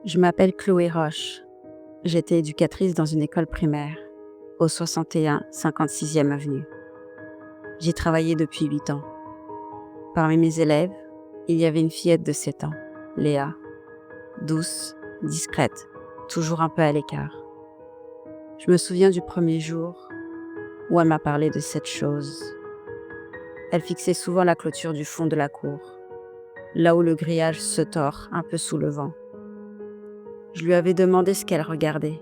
Je m'appelle Chloé Roche. J'étais éducatrice dans une école primaire, au 61 56e avenue. J'y travaillais depuis 8 ans. Parmi mes élèves, il y avait une fillette de 7 ans, Léa, douce, discrète, toujours un peu à l'écart. Je me souviens du premier jour où elle m'a parlé de cette chose. Elle fixait souvent la clôture du fond de la cour, là où le grillage se tord un peu sous le vent. Je lui avais demandé ce qu'elle regardait.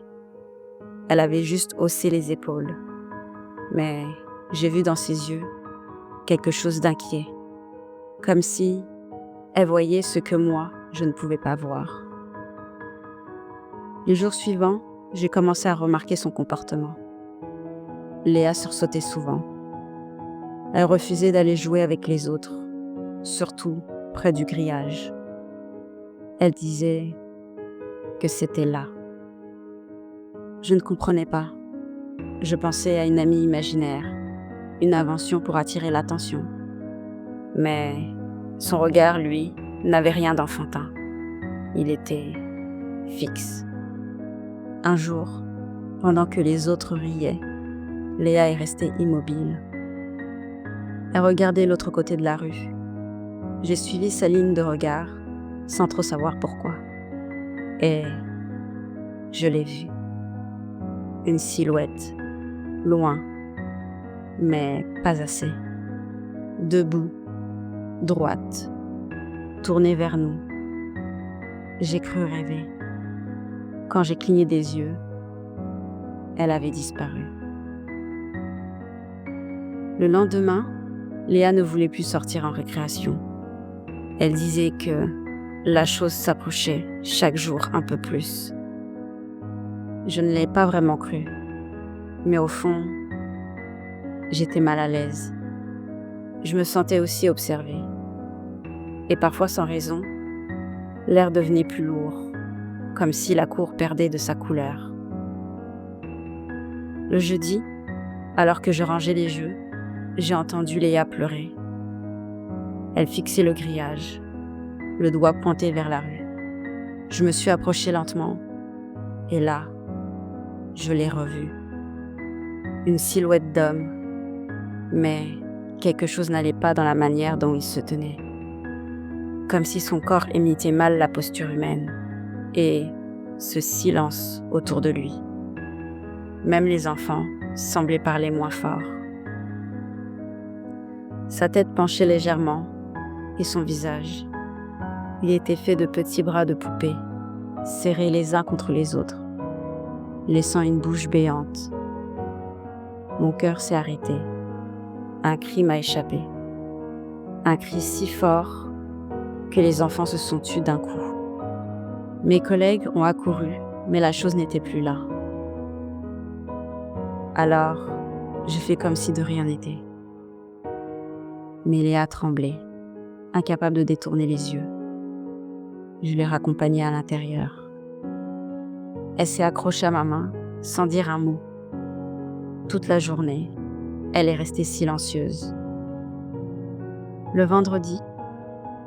Elle avait juste haussé les épaules. Mais j'ai vu dans ses yeux quelque chose d'inquiet, comme si elle voyait ce que moi, je ne pouvais pas voir. Les jours suivants, j'ai commencé à remarquer son comportement. Léa sursautait souvent. Elle refusait d'aller jouer avec les autres, surtout près du grillage. Elle disait que c'était là. Je ne comprenais pas. Je pensais à une amie imaginaire, une invention pour attirer l'attention. Mais son regard, lui, n'avait rien d'enfantin. Il était fixe. Un jour, pendant que les autres riaient, Léa est restée immobile. Elle regardait l'autre côté de la rue. J'ai suivi sa ligne de regard, sans trop savoir pourquoi. Et je l'ai vue. Une silhouette, loin, mais pas assez. Debout, droite, tournée vers nous. J'ai cru rêver. Quand j'ai cligné des yeux, elle avait disparu. Le lendemain, Léa ne voulait plus sortir en récréation. Elle disait que la chose s'approchait chaque jour un peu plus. Je ne l'ai pas vraiment cru, mais au fond, j'étais mal à l'aise. Je me sentais aussi observée. Et parfois sans raison, l'air devenait plus lourd, comme si la cour perdait de sa couleur. Le jeudi, alors que je rangeais les jeux, j'ai entendu Léa pleurer. Elle fixait le grillage, le doigt pointé vers la rue. Je me suis approchée lentement, et là, je l'ai revue. Une silhouette d'homme, mais quelque chose n'allait pas dans la manière dont il se tenait. Comme si son corps imitait mal la posture humaine, et ce silence autour de lui. Même les enfants semblaient parler moins fort. Sa tête penchait légèrement, et son visage. Il était fait de petits bras de poupée, serrés les uns contre les autres, laissant une bouche béante. Mon cœur s'est arrêté. Un cri m'a échappé. Un cri si fort que les enfants se sont tus d'un coup. Mes collègues ont accouru, mais la chose n'était plus là. Alors, j'ai fait comme si de rien n'était. Mais Léa tremblait, incapable de détourner les yeux. Je l'ai raccompagnée à l'intérieur. Elle s'est accrochée à ma main, sans dire un mot. Toute la journée, elle est restée silencieuse. Le vendredi,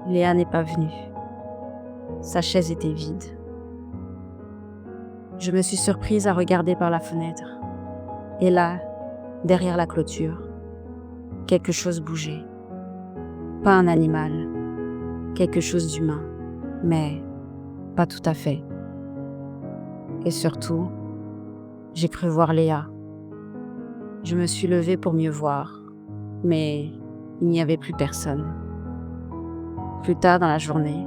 Léa n'est pas venue. Sa chaise était vide. Je me suis surprise à regarder par la fenêtre. Et là, derrière la clôture, quelque chose bougeait. Pas un animal, quelque chose d'humain, mais pas tout à fait. Et surtout, j'ai cru voir Léa. Je me suis levée pour mieux voir, mais il n'y avait plus personne. Plus tard dans la journée,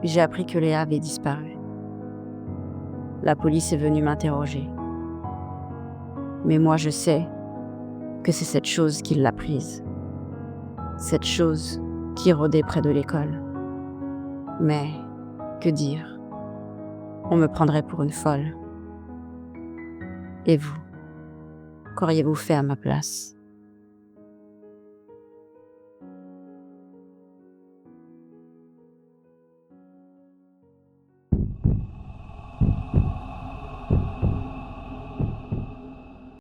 j'ai appris que Léa avait disparu. La police est venue m'interroger. Mais moi, je sais que c'est cette chose qui l'a prise. Cette chose qui rôdait près de l'école. Mais, que dire? On me prendrait pour une folle. Et vous, qu'auriez-vous fait à ma place ?